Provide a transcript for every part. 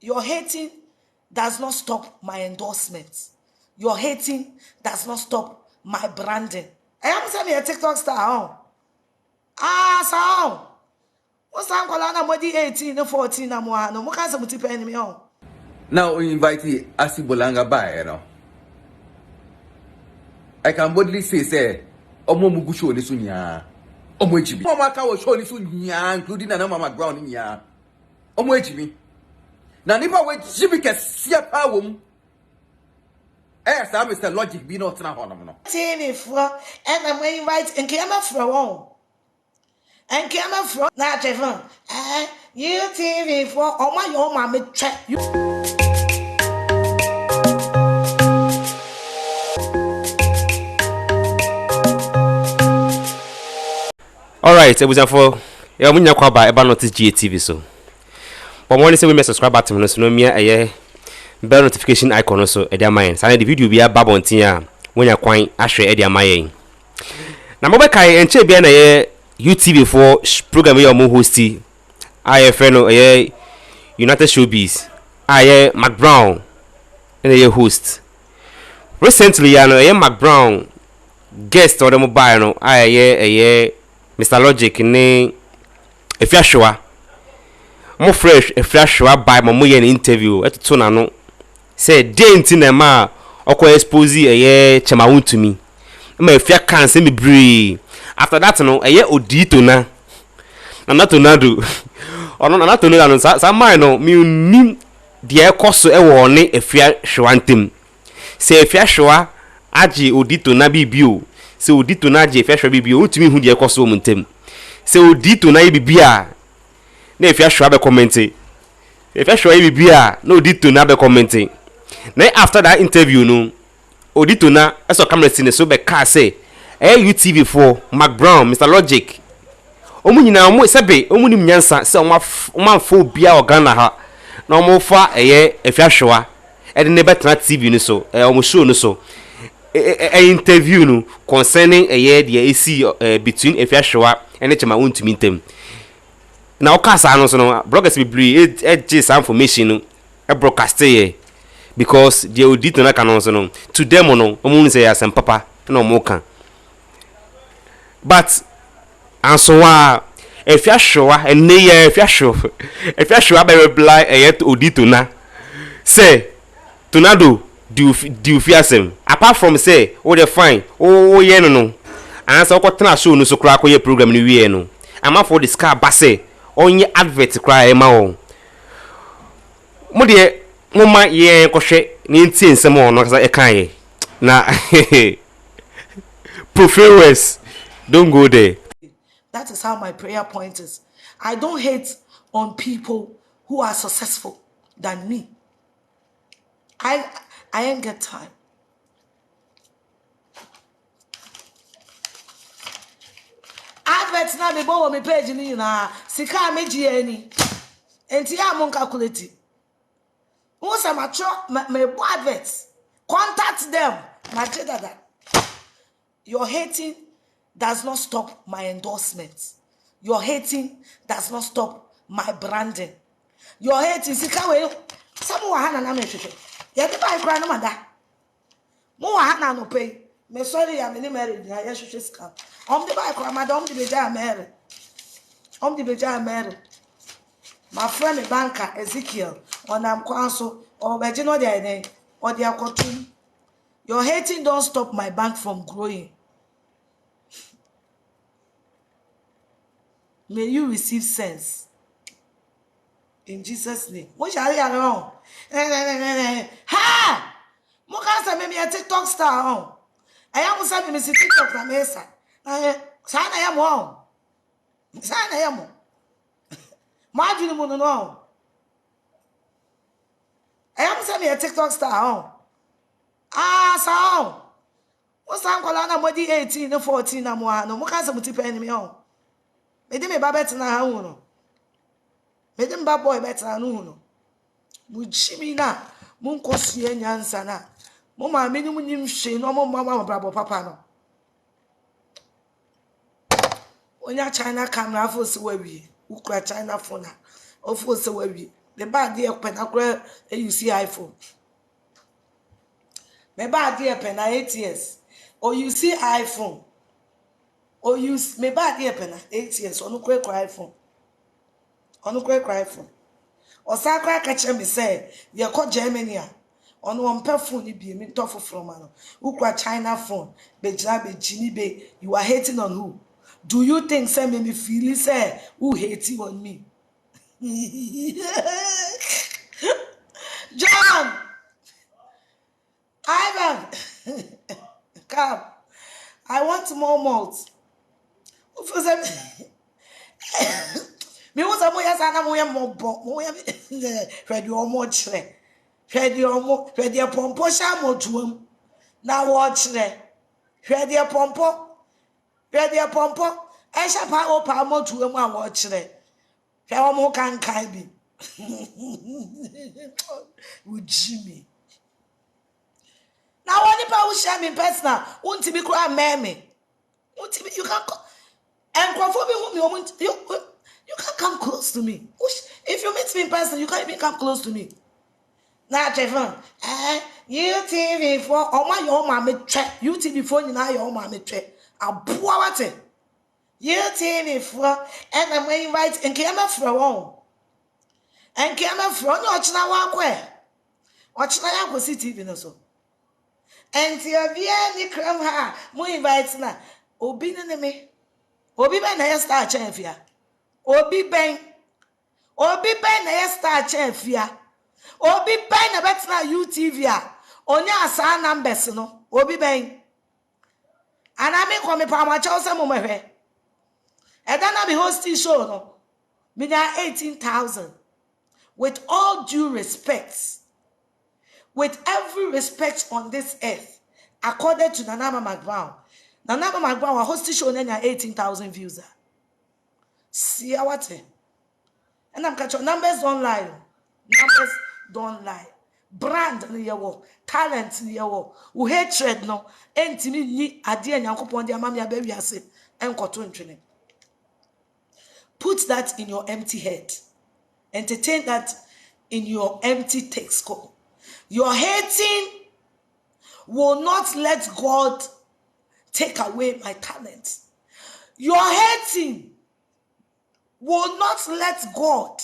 Your hating does not stop my endorsements. Your hating does not stop my branding. I am saying a TikTok star. So what's that called? 18 and 14 and one. No more can't multiple enemy on. Now we invite Asibolanga by, you know. I can boldly say, Omo Mugusho Lisunya. Omo Echibi. Mama Kawo show Lisunya, including Mama McBrown in ya. Omo Echibi. Now, never wait, Jimmy can see a power. Yes, I'm Mr. Logic, be not now. TV for and I'm invite and came up for one. And came up from that ever. You TV for oh my own Maame Tw3-Afia. All right, it was for yeah, when you call by about notice GTV so. But when you say we may subscribe button, no, so no me bell notification icon also at their mind. So the video be a bab on tia when you're quite ashray at their mind. Now, Mobakai and Che be a UTV for program your mo hosty. I friend a United Showbiz. I McBrown and a host. Recently, I know McBrown guest or the mobile no I Mr. Logic ne Afia Schwar mo fresh Afia Schwar by mo ye interview etutu na no say denti na ma okọ expose chema wontumi ma Afia kan se me bree after that no odito na tornado ono na tornado no sa man no mi nim de ekoso wo ne Afia Schwar ntem say Afia Schwar agi odito na bibio se odito na je Afia Schwar bibio utumi hu de ekoso mo ntem se odito na bibia na Afia Schwar be commenting Afia Schwar bibia na odito na be commenting na after that interview no odito na eso camera scene so be car say UTV for McBrown Mr. Logic omu nyina omu sebe omu nim nyansa se omanfo bia organa ha na omu fa Afia Schwar e de ne betra TV no so omu show no so interview no concerning the AC between Afia Schwar and chema wontumi ntem na okasa no so no bloggers be blue some information no broadcast here because the audit na canon so no to them no omu say asem papa na omu kan but and so Afia Schwar and ne Afia Schwar be reply to audit na say tornado do fearsem apart from say oh they fine oh yeah no and so ko tena show no so kra ko ye program ni wie no ama for the scar basse onye advert kra e ma wo mo de mo ma ye ko hwe ni ntie nsem ono kasa e kan ye na professors don't go there. That is how my prayer point is. I don't hate on people who are successful than me. I ain't get time. Advert na me bo me page ni na sika meji ani. Enti ya mon calculate. Who say macho me bo adverts. Contact them. That. Your hating does not stop my endorsements. Your hating does not stop my branding. Your hating sika we someone hana na me hwehwe. Ya de buy kra no mada. Mo wa hana no pay. Me sorry ya me ni married na ya hwehwe sika. De buy kra mada de beja married. De beja married. My friend banker Ezekiel on am kwanso or beji no dey or dey akotum. Your hating don't stop my bank from growing. May you receive sense. In Jesus' name. What shall I wrong? Ha! Moka me a TikTok star. I am saying me TikTok na mesa. Sana ya mo. Sana ya mo. Imagine mo no. I am saying me a TikTok star. So. What's that called? I'm 18 and 14 and one. No, moka say multiple enemy on. Me de me ba betina ha hu no. Me de mba boy betina no hu no. Mu chimi na mu nkosue nyansa na. Mo ma me ni mu nim hwe no mo mama brabo papa no. Onya China camera fo se wawie. Ukura China phone na. Ofo se wawie. The bad dear penacre, you see iPhone. Me bad dear pena 8 years. Or you see iPhone. Or you me bad dear pena 8 years. Or no quick iPhone. Or no quick iPhone. Or Sakra catch me say, you call Germany. On one per phone, you be a mint tough from man. Who cry China phone, be jabby, Jimmy Bay. You are hating on who? Do you think send me feel say who hating on me? John, Ivan, come. I want more malt. Who feels me was a more yes, and I'm more ready or more chere. Ready or more, ready a pompo shamo to him. Now watch there. Ready a pompo, ready a pompo. I shall power palmo to him and watch there. How more can be? With Jimmy. Now, what if I will share me personal? Won't be crying, mammy? You can't come. And you can't come close to me. If you meet me in person, you can't even come close to me. Now, Trevor, you TV for your Maame Tw3. You TV for you now, your Maame Tw3. I'll pour it. You TV for, and I'm going to invite and came up for a while. And came up for watch now, walk where? Watch now, I go see TV no so. And your Vienna cram her, more invites now. Obi na me. Obi ben na star champion. Obi ben na star champion. Obi ben na betna UTV a. Onya asa numbers no. Obi ben. Ana me come pa ma cha ose mo mehwe. E da na be hosting show no. Me na 18,000. With all due respect. With every respect on this earth, according to McBrown. McBrown was hosting show 18,000 views. See what? And I'm catching numbers don't lie. Numbers don't lie. Brand in your work, talent in your work. Who hatred no? Entimi ni adi enyankopon dia mama ya baby ase enkoto ntwene. Put that in your empty head. Entertain that in your empty text call. Your hating will not let God take away my talent. Your hating will not let God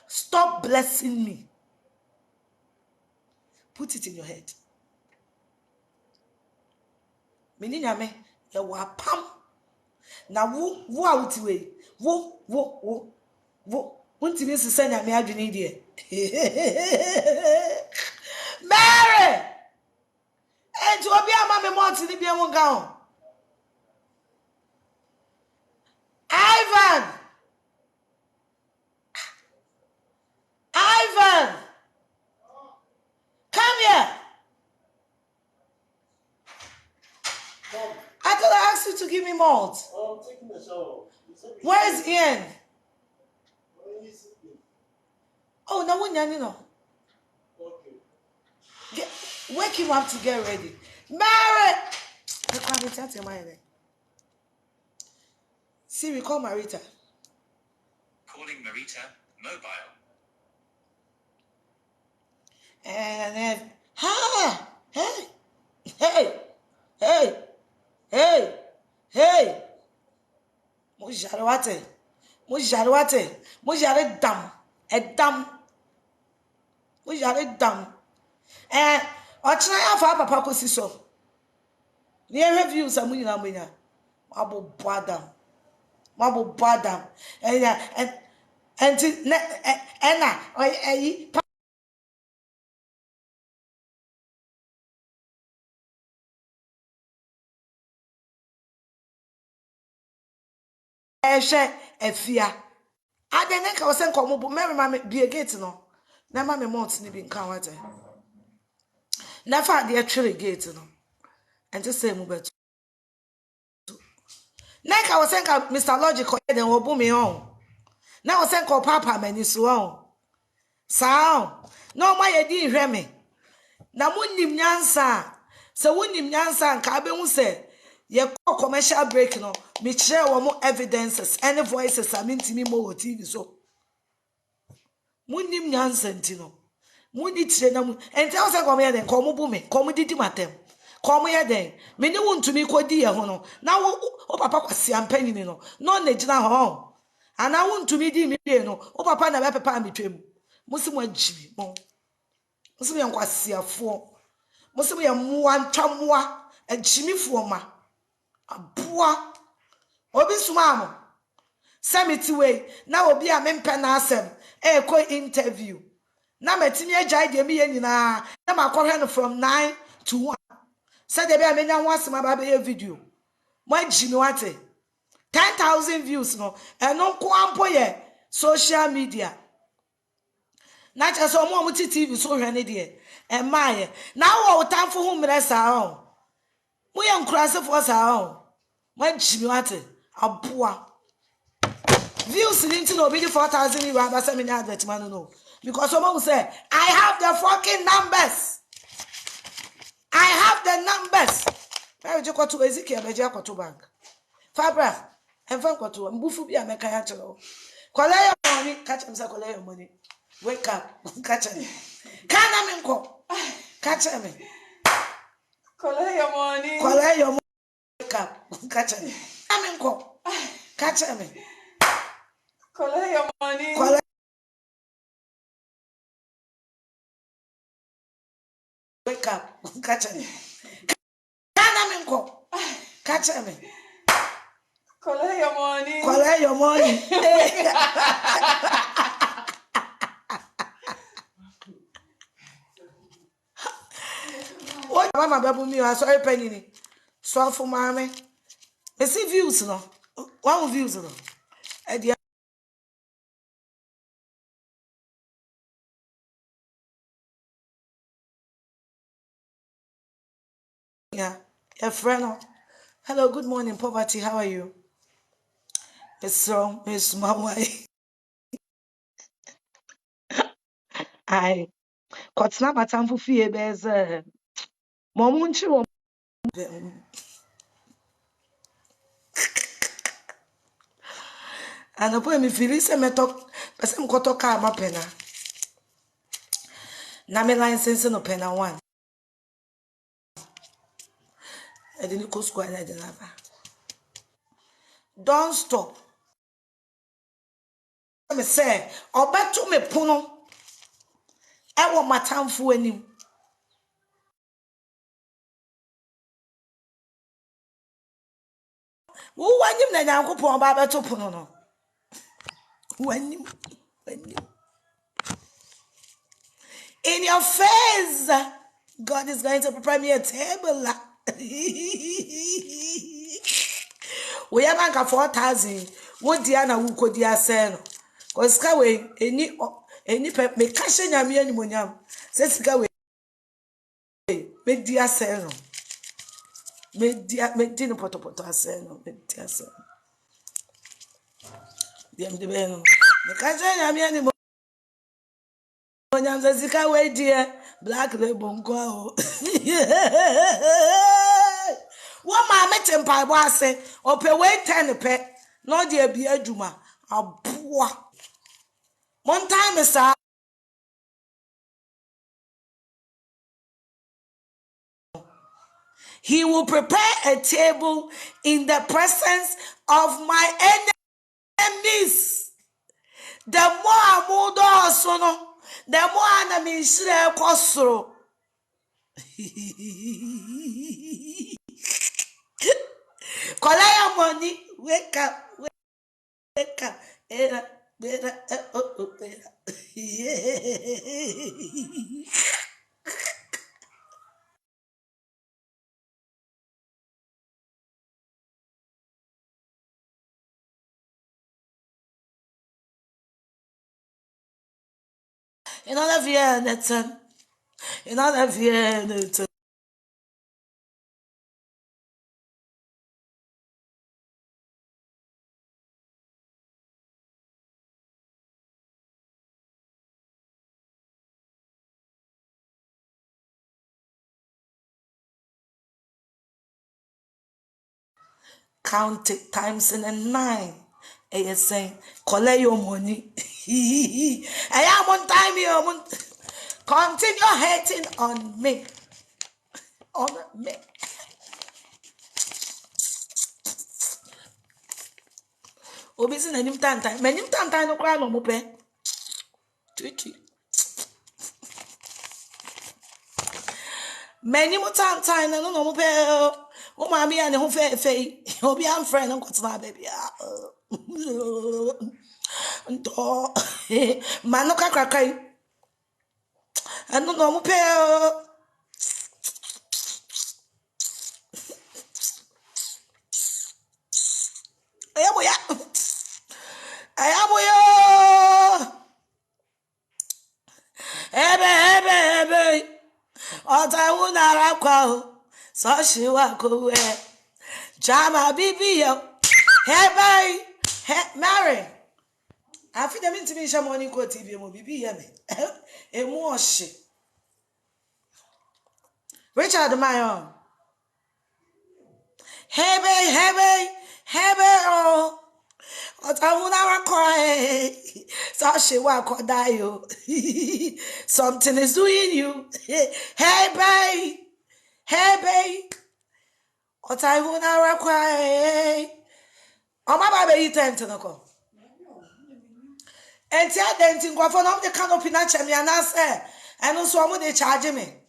stop blessing me. Put it in your head. Meninyame, ya wapam. Na wo awutiwe. Wo. Unti mi sise nyame adwene die. Mary! And to be a mammy months in the beer won't go. Ivan! Come here! I thought I asked you to give me malt. Oh, I'm taking the shower. Where is Ian? Oh, no one, you know. Okay. Wake him up to get ready. Mary! See, we call Marita. Calling Marita, mobile. And then, hey. Mujare dam. Ochina ya fa papa kosi so. Near reviews are winning amina. Mabo badam. Efia. Adeneka was sent come Mary be a gate no. Na mama months ni bi nkan wate. Na fa de atwere gate no. Ente say mu beto. Neka was sent Mr. Logical den obu me on. Na was sent papa mani so on. Sao. No ma ye di hwe me. Na munnim nyansa. Se wunnim nyansa nka abehu se ye commercial break no. Me kire wo mo evidences any voices amintimi mo TV so. Munim nyansanti no. Muni tire na mu. Enti wo se kom ye den kom bu me, kom didi matem. Kom ye den. Me ne wontumi kodi ye ho no. Na wo papa kwase ampanyini no. No na gina ho. Ana wontumi di me die no. Wo papa na be pepa metwem. Musi mu agibi mo. Musi me nkwase afo. Musi me muwa ntwamoa agimifo ma. Aboa. Obi suma mo. Semiti way na obi a mempe na asem ko interview na matimi agya de me nyina na makohwe no from 9 to 1 said dey be amenya ho asem aba be video mo agimi wate 10,000 views no eno nko ampo ye social media na cha so mo TV so hwe ne de e maaye na wo tamfo ho mre sa ho mo ye nkurasefo sa ho mo agimi wate aboa views into no be 4,000 you have a many advert man no because someone will say I have the fucking numbers. I have the numbers. Where you go to Ezekiel be go to bank. Fabra and fan go to mbufu bi ameka ya chelo. Collect your money, catch him say collect your money. Wake up, catch him. Kana me nko. Catch him. Collect your money. Collect your money. Wake up, catch him. Kana me nko. Catch him. Collect your money. Collect. Wake up, catch him. Kana me nko. Catch him. Collect your money. Collect your money. What mama babu mi I sorry penny ni. So for mama. Me see views no. One views no. E dia yeah. Your friend. Hello, good morning, Poverty. How are you? Miss Mama. I Kotna matamfu fie bez momunchi wo anapo mi fili se metok pese mkoto ka ma pena na me license no pena one e didn't go school na de lava. Don't stop. Me say obeto me pono e wo matamfu anim. Wo wanyim na nyankopon ba beto pono no. Wanyim. In your face, God is going to prepare me a table. We have bank 4,000. What Diana who could dia sell? Cause Kawe, any me cash in your mere monium. Says Kawe, make dear sell. Make dinner potopoto sell. Make dear sell. The bell. Me cash in your mere monium. Says Kawe, dear black label. What my meeting by was say, or pay wait 10 pet, no dear be a juma, a poor. One time, sir, he will prepare a table in the presence of my enemies. The more I move on, the more I'm in share costro. Collect your money, wake up. Era, in all of you, in all of you, count it times in a 9. Yes, saying, collect your money. I am on time here. Continue hating on me. On me. Obisi na nim tantan. Manim tantan no kra no mo pe. Twi. Manim tantan no mo pe. O ma mi ane ho fe. Obi am friend no kwatna baby. Ndo. Mano kakrakai. Ano no mo pe. Ayamoya. Ebe. Ota unara kwa. So she wa ko we. Jama bibi yo. Ebe. Mary. Afi dem ntimi sha morning ko TV mo bibi ye me. Emu ohye. Richard Mayon. Hebe oh. Otawuna wakwa. So she wakwa dayo. Something is doing you. Hey babe. Otawuna wakwa. Oma babe yi tent no ko. Enti adenti ngwafo no de canopy na chemi anase. Eno so omo de charge me.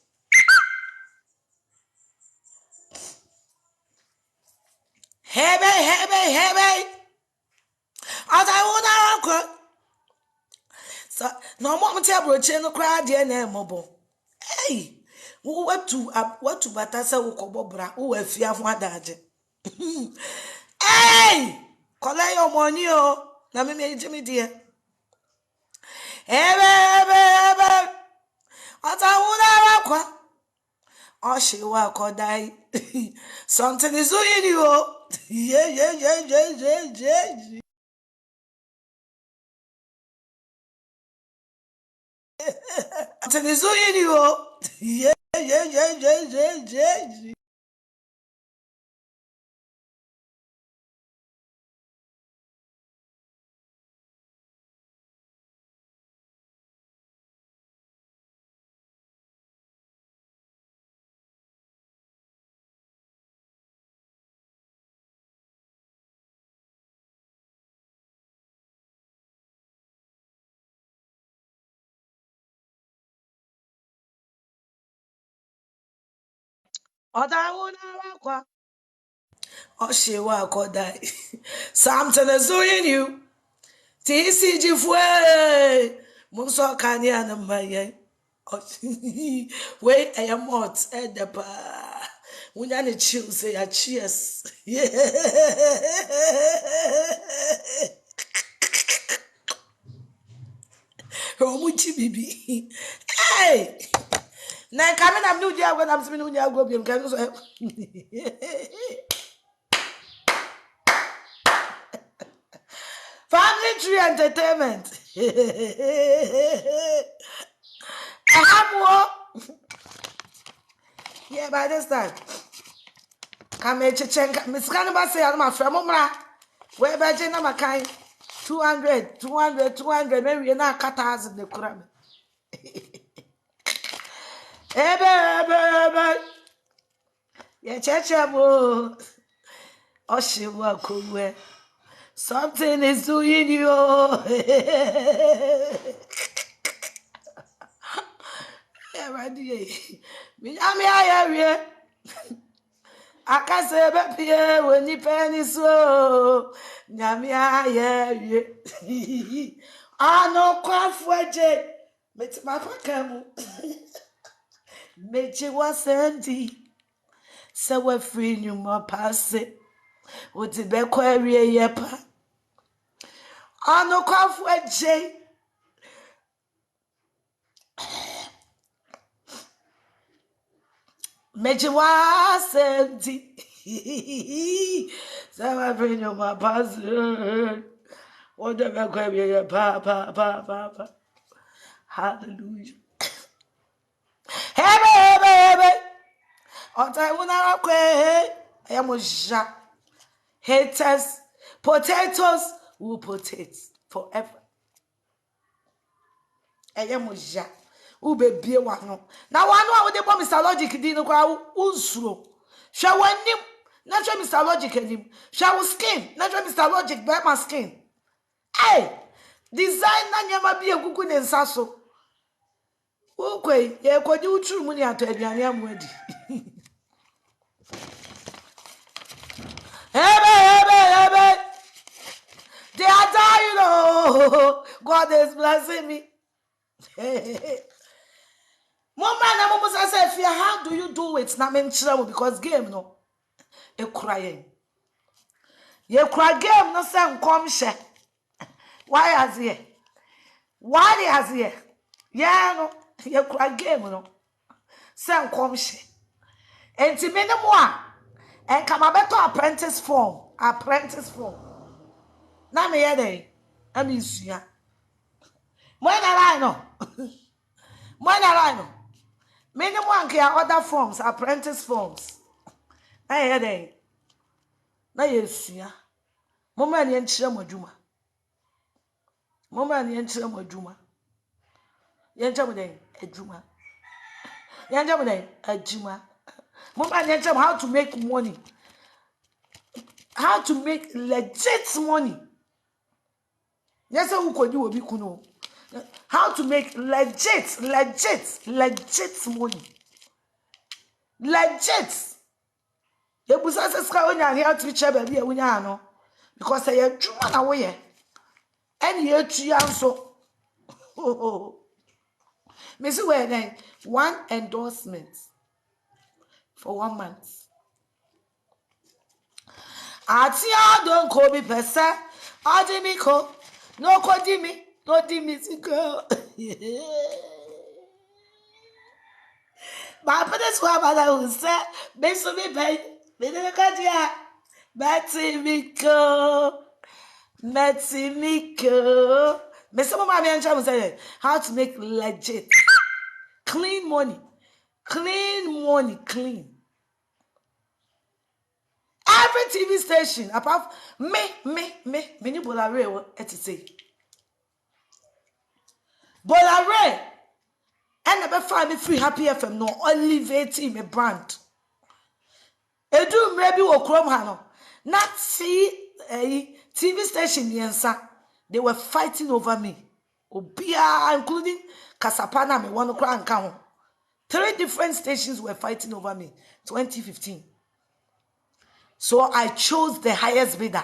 Hebe. Otawuna wakwa. So no mo mte abroche no kra de na emobo. Hey, what to batasa ukobobra who afia ho adaje. Hey, collect your money oh. Na me Jimmy dear. Ebe. Atawuna wakwa. Oshi wako dai. Something is doing you oh. Yeah. Something is doing you oh. Yeah. Atawuna wakwa. Oshi wako dai. Something is doing you. TCG fue. Muso kanya na maye. Wait, I am not at the bar. When you chill, say a cheers. Yeah. Romuchi bibi. Hey! Now coming up new year when I'm seeing new year go be can so. Family tree entertainment. I have more. Yeah, by this time. Come here, Chichenka. Miss Canaba say, I'm my friend. Where by Jenna Makai? 200. Maybe you're not cut us in the Kuram. Ebe. Yeah, Chechamo. Oh, she will cool. Something is doing you. Yeah, right here. Me, I'm here. Akase be pie woni pani so nyame aye wie ano kwafu aje meti mafaka mu meji wasendi se wa free nyuma passe oti be kwa wie yepa ano kwafu aje meji wasendi se wa free nyuma passe what the be kwa wie pa hallelujah. Hey. Otawuna wakwa. Ayamoja. Haters, potatoes will protect forever. Eyemoja. Ube bie wano. Na wano a wode bo Mr. Logic di no kwa unsuro. Hwe wanim na hwe Mr. Logic anim. Hwe wo skin na hwe Mr. Logic by my skin. Hey, design na nyama bi egugu ne nsa so. Ukwe ye kwodi uturu mu ni ato aduane amwadi. Ebe. They are dying, oh. God is blessing me. Mama na mama say fear, how do you do it? Na men chira because game no. E crying. Ye cry game no say nkom hye. Why has here? Why they has here? Yeah no, ye cry game no. Say nkom hye. Enti me ne mo a en kama beto apprentice form. Na me ye dey. Ami sua. When I know. Many one can other forms, apprentice forms. Na ye dey. Na ye sua. Mama ni enchire modwuma. Yencha mo dey adwuma. Mama ni enchire how to make money. How to make legit money. Yes, who could you be kuno? How to make legit money. Legit. You must ask when you are here to reach baby when you know. Because I am true man away. And you so. Oh. Miss then one endorsement for 1 month. Atia don't call me pesa. Adimiko. No kodimi. No dimisico. My parents were mother who said, Miss me pay. Medikadia. Metimiko. Miss Mama and Cham said, how to make legit. Clean money. Clean. Every TV station, apart me, many Bolare, etc. Bolare, and never find me free happy FM, no elevating a brand. Edu maybe or Chrome Hano, not see a TV station, Yensa. They were fighting over me. Obia, including Kasapana, me one crown count. 3 different stations were fighting over me. 2015. So I chose the highest bidder.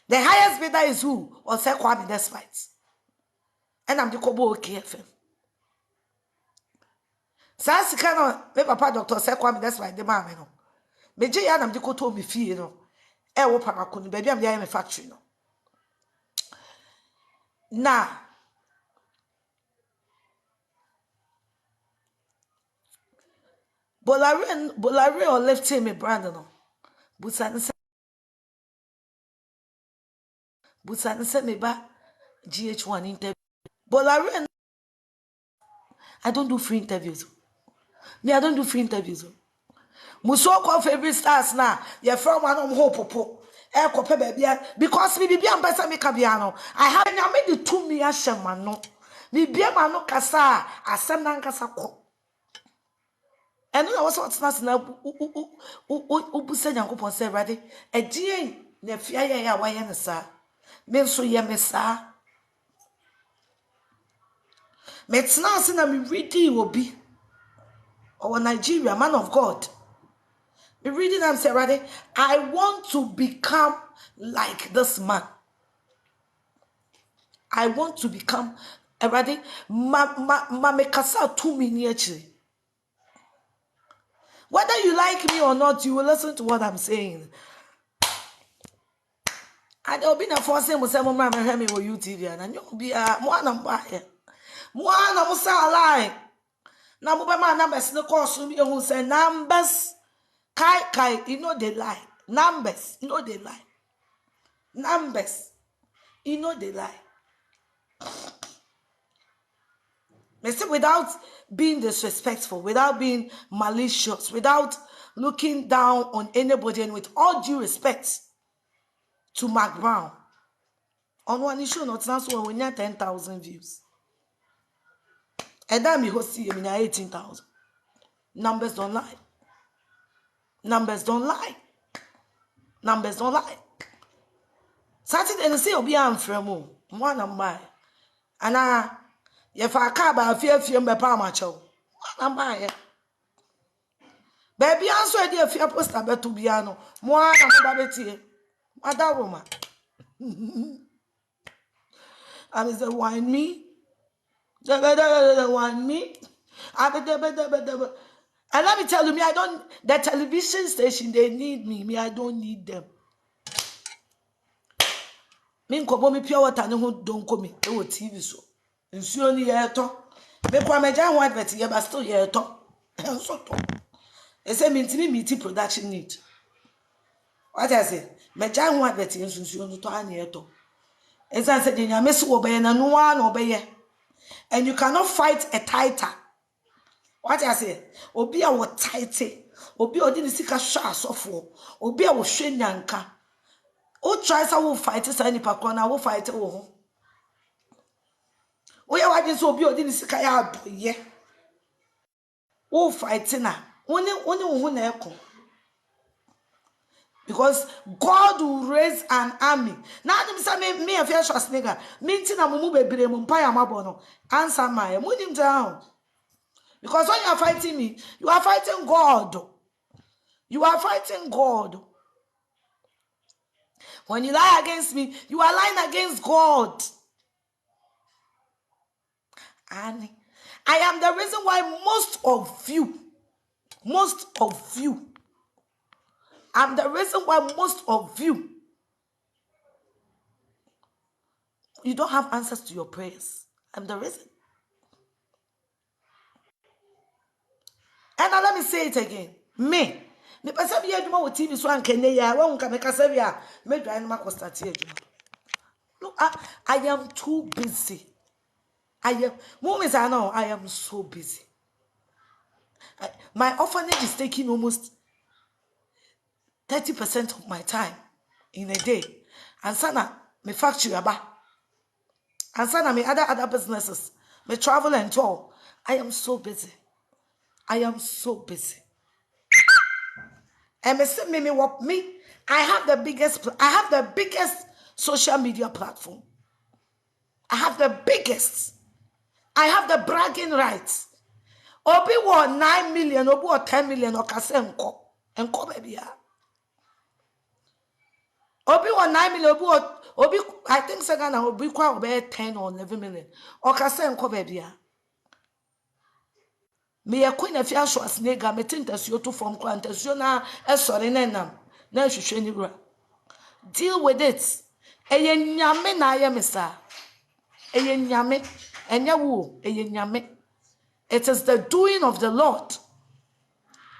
The highest bidder is who? Or say Kwame Despite. And I'm the Kobo KFM. Sasikano, me papa Dr. Say Kwame Despite the man, no. Me je ya nam the koto me fie no. E wo pamakuni baby am dey me factory no. Now Bolare or left me brand no. Busan se me ba GH1 interview. Bolare, I don't do free interviews. I don't do free interviews. Muso call favorite stars na your friend one of hope popo. E ko pe baby because me bibia mpesa me kabiano. I have na me the 2 me ashema no. Me bia ma no kasa asem na nkasa ko. And I was what's not na ubusa nyankopon say ready. E die na fia ya wa ye ne sa. Me nso ye me sa. Me tena se na me reading obi. Or Nigeria, man of God. Me reading am say ready. I want to become like this man. I want to become ready. Ma me kasa 2 minutes. Whether you like me or not, you will listen to what I'm saying. And there'll be no forcing me say mama me hear me on YouTube and you be mo na mba here. Mo na mo say lie. Na mo be ma numbers no course me who say numbers. Kai, you know they lie. Numbers, you know they lie. Numbers, you know they lie. Without being disrespectful, without being malicious, without looking down on anybody, and with all due respect to McBrown, On one issue, not so when you 10,000 views. And then me host you 18,000. Numbers don't lie. Numbers don't lie. Numbers don't lie. Saturday and say obi am fremu. One am buy. Ana ye fa car ba afia me pa ma chew. One am buy. Baby answer dey afia poster beto bia no. Mo ana mo ba betie. Mother Roma. And is the wine me? The wine me? And let me tell you, the television station, they need me. Me, I don't need them. Me, nkobo me pure water, no don't come me. They will TV so. And so only here to. Me kwa meja white bet here, but still here to. And so to. They say me meet production need. What I say? Meja white bet here, so only to an here to. As I said, you miss obey na no one obey. And you cannot fight a tighter. What I say? Obi a wo tighte. Obi odi ni sika sha asofo. Obi a wo hwe nyanka. O try say wo fight say ni pakro na wo fight wo ho. O ya waje so obi odi ni sika ya adoye. Wo fight na. Oni wo ho na ekọ. Because God will raise an army. Now them say me Afia Schwar me ntina mumu bebre mu mpa ya mabo no. Answer my. Munim down. Because when you are fighting me, you are fighting God. You are fighting God. When you lie against me, you are lying against God. And I am the reason why most of you, I'm the reason why most of you don't have answers to your prayers. I'm the reason. And now let me say it again. Me person be adwuma wo TV so ankene ya wa nka me kasa bia me dwan no makostati adwuma. Look, I am too busy. Moments I know I am so busy. My orphanage is taking almost 30% of my time in a day. And sana me factory aba. And sana me other businesses. Me travel and tour. I am so busy. I am so busy. And me, I have the biggest social media platform. I have the biggest. I have the bragging rights. Obi wo 9 million, obi wo 10 million, okase enko baby ya. Obi wo 9 million, obi I think Sagana obi kwa obi 10 or 11 million. Okase enko baby ya. Me ye Queen Afia Schwar me tintasio to form kwantasio na esore nenam na hwehwe ni wura. Deal with it. Eye nyame na aye mesa. Eye nyame enya wo eye nyame. It is the doing of the Lord.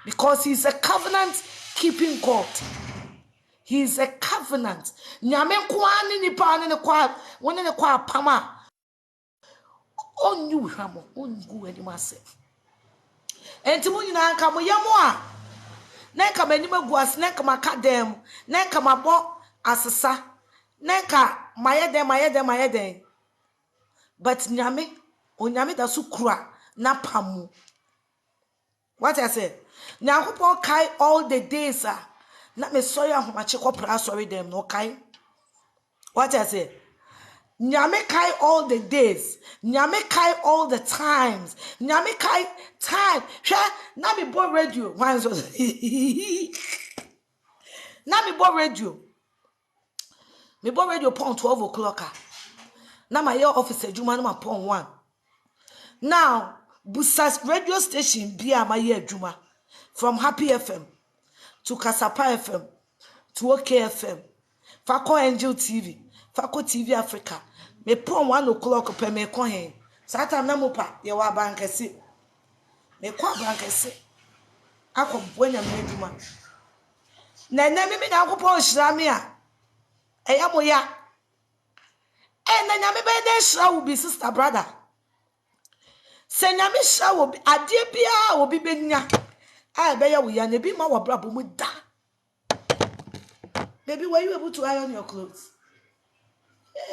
Because he's a covenant keeping God. He is a covenant. Nyame kwani ni pa ne kwa woni ne kwa pama. Onyu hwamo, ongu eni mase. Enti mu nyina nka mo yemo a. Na nka mani maguas, na nka makadem, na nka mabo asesa. Na nka mayeden. But nyame, onyame da su kura na pamu. What I say? Nyankopon kai all the days na me so ya homache kopra sorry them no kai. What I say? Nyame kai all the days. Nyame kai all the times. Nyame kai time. Hwe na me bo radio. One so. Na me bo radio. Me bo radio pon 12 o'clock. Na my office adwuma na pon 1. Now, Busas radio station be my adwuma. From Happy FM to Kasapa FM to OK FM, Fako Angel TV, Fako TV Africa. Me pon 1 o'clock per me ko hen. Sata na mopa ye wa bankese. Me kwa bankese. Akọ bonya me adwuma. Na me na akopon hira me a. Eya moya. Na nyame be dey hira wo be sister brother. Se nyame hira wo ade bia wo bi benya. I be ya we ya na bi ma wo brabo mu da. Baby, were you able to iron your clothes?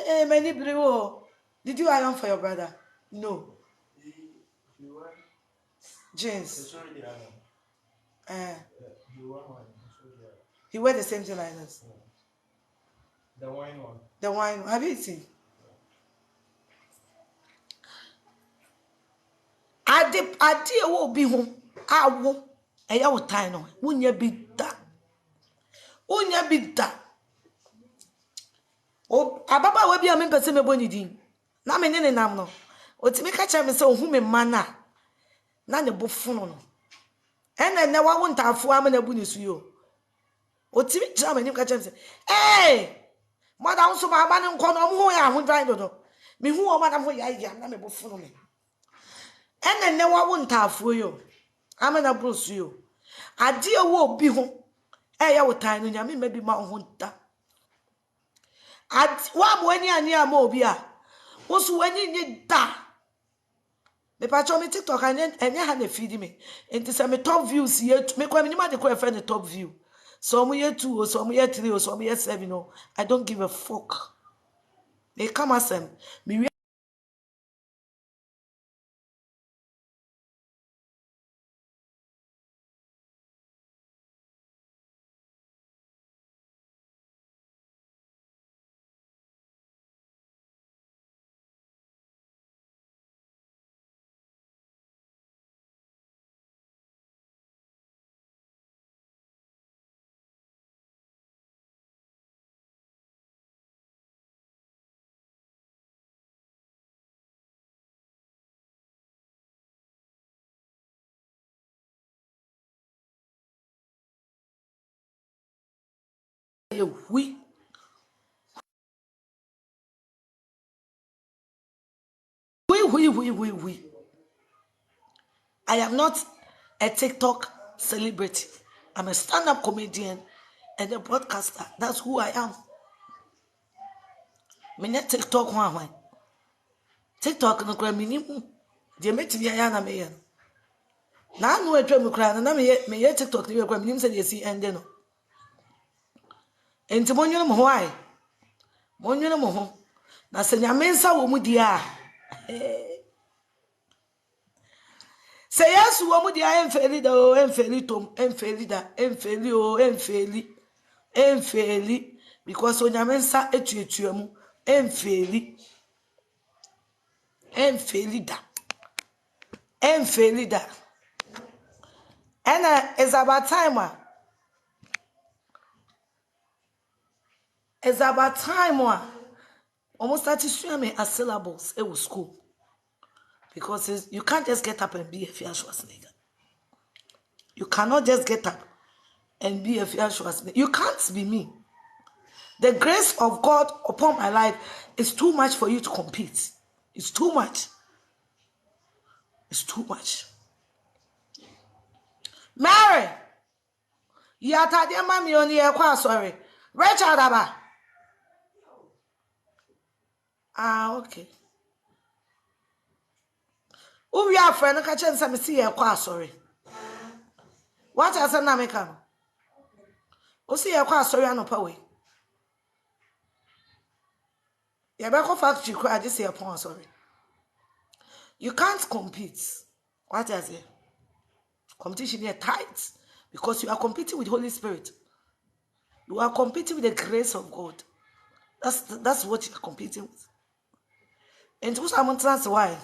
Many blue. Did you iron for your brother? No. Jeans. He wear the same thing like us. The wine one. The wine. Have you seen? Ade wo bi ho awo eya wo tan no wonya bi da o ababa we bi a me pese me boni din na me ne nam no otimi ka cha me se ohu me mana na ne bofuno no ene wa wo ntafo am na bu ne su yo otimi cha me nim ka cha me se madam so ba ne nko no mo ya ho dwan do me hu o madam ho ya na me bofuno me ene wa wo ntafo yo amena brusu yo ade wo obi ho ya wo tan no nyame ma bi ma ho da wa mo ani ani ama obi a wo so wani ni da me pa cho me TikTok anya ha na feed me enti se me top views ye me kwa minima de kwa friend top view so mo ye 2 o so mo ye 3 o so mo ye 7 o I don't give a fuck they come asem me we I am not a TikTok celebrity. I'm a stand-up comedian and a broadcaster. That's who I am. Me net TikTok one. TikTok no kra minimum. De meti bia ya na me ye. Na anu atwa mu kra na me ye TikTok ni kra minim se de si ende no. Enti monwene mo ho ai. Monwene mo ho. Na se nyame nsa wo mu dia. Se yesu wo mu dia emfeli da o emfeli tom emfeli da emfeli o emfeli because onyame nsa etuetua mu emfeli da and it's about time almost started swimming as syllables it was school because you can't just get up and be a Afia Schwar. You cannot just get up and be a Afia Schwar. You can't be me. The grace of God upon my life is too much for you to compete. It's too much. Mary, you are tired, mommy on the sorry. Richard Abba. Okay. Who we are friend? Catch and some see a sorry. What has an American? O see a sorry and away. You better fact you cry this year upon sorry. You can't compete. What is it? Competition here tight because you are competing with Holy Spirit. You are competing with the grace of God. That's what you are competing with. And who's I'm trans why?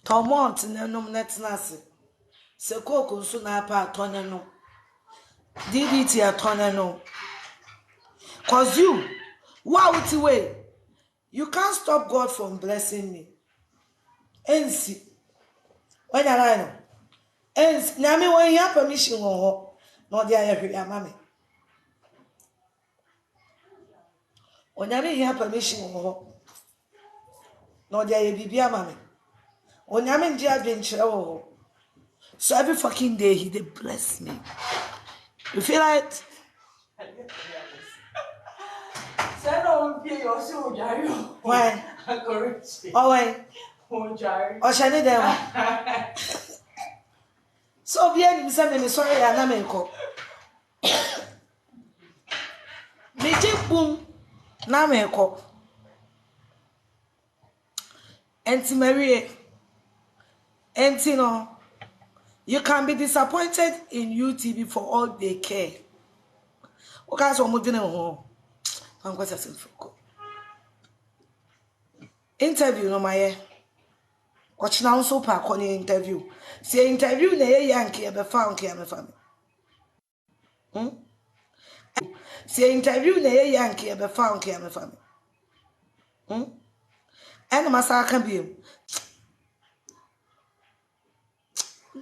Tomot nenom netnase. Se koko nso na pa toneno. DDT atoneno. Cause you, wow way. You can't stop God from blessing me. Ensi. When I know. Ensi. Nami when you have permission ho. No dia every mama. Onyame have permission ho. No dia bibia mama. Onyame nji adwenkyere ho. So every fucking day he did bless me. You feel like why? Oh why? Oh shani them. So be any me sorry na me ko. Me boom. na me ko enti Marie enti no you can be disappointed in UTV for all they care. Okay, so I'm doing home. I'm going to say interview no my watch now so pa koni interview. See interview na ye yanke be found ke me fam. See interview na ye yanke be found ke me fam. And masa kan bi.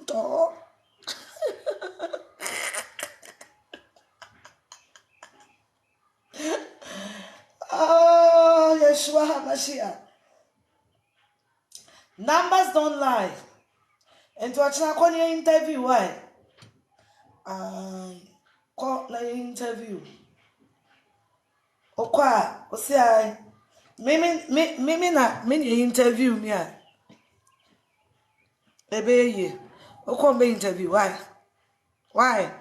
To. Oh, Yeshua HaMashiach. Numbers don't lie. And to watch na koni interview why? Call na interview. Okwa, osi ai. Mimi na interview me a. Ebe ye. Okwa me interview why? Why?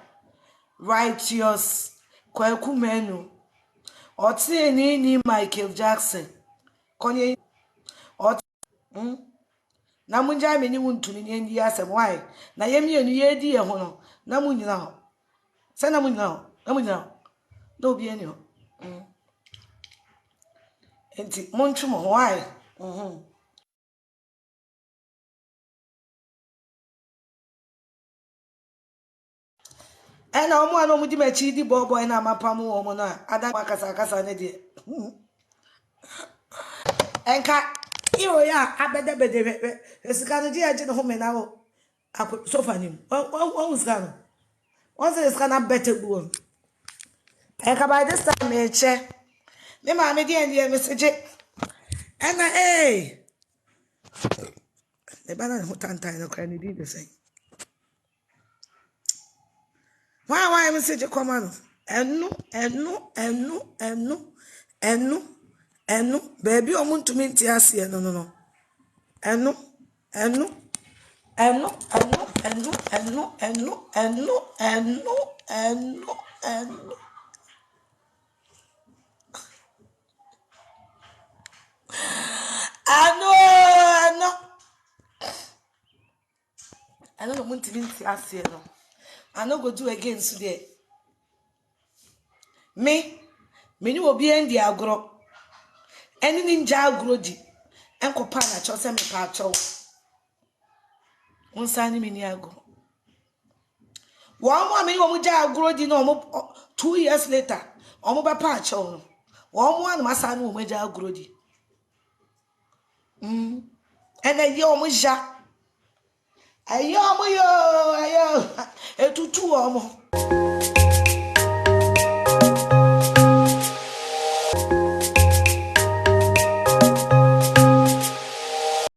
Righteous Kwaku Menu. Oti ni Michael Jackson. Konye ot na munja me ni wuntumi ni ndi asem why? Na yemi enu ye di ye ho no. Na munyina ho. Se na munyina ho. Na munyina ho. Na obi eni ho. Enti montwu mo why? Ena omo anu mudi mechi di boy na mapamu omo na ada akasa ne de. Enka iro ya abede bede esika no je aje no ho me na wo sofa nim. Won usika no. Won say esika na bete bu. Enka by this time me che. Me ma me die ndie message. Ena the banana who tantai no cry need the same. Why message come on? Enu baby omuntu minti asie no. Enu anu no muntu minti asie no. I no go do again today. Me ni obi endi agro. Eni ninja agro di. Enko pa na cho se me pa cho. Unsani me ni agro. One more me omo ja agro di no omo 2 years later. Omo be pa cho no. One more na masa na omo ja agro di. Ena ye omo ja. Ayo omo yo ayo. Etutu omo.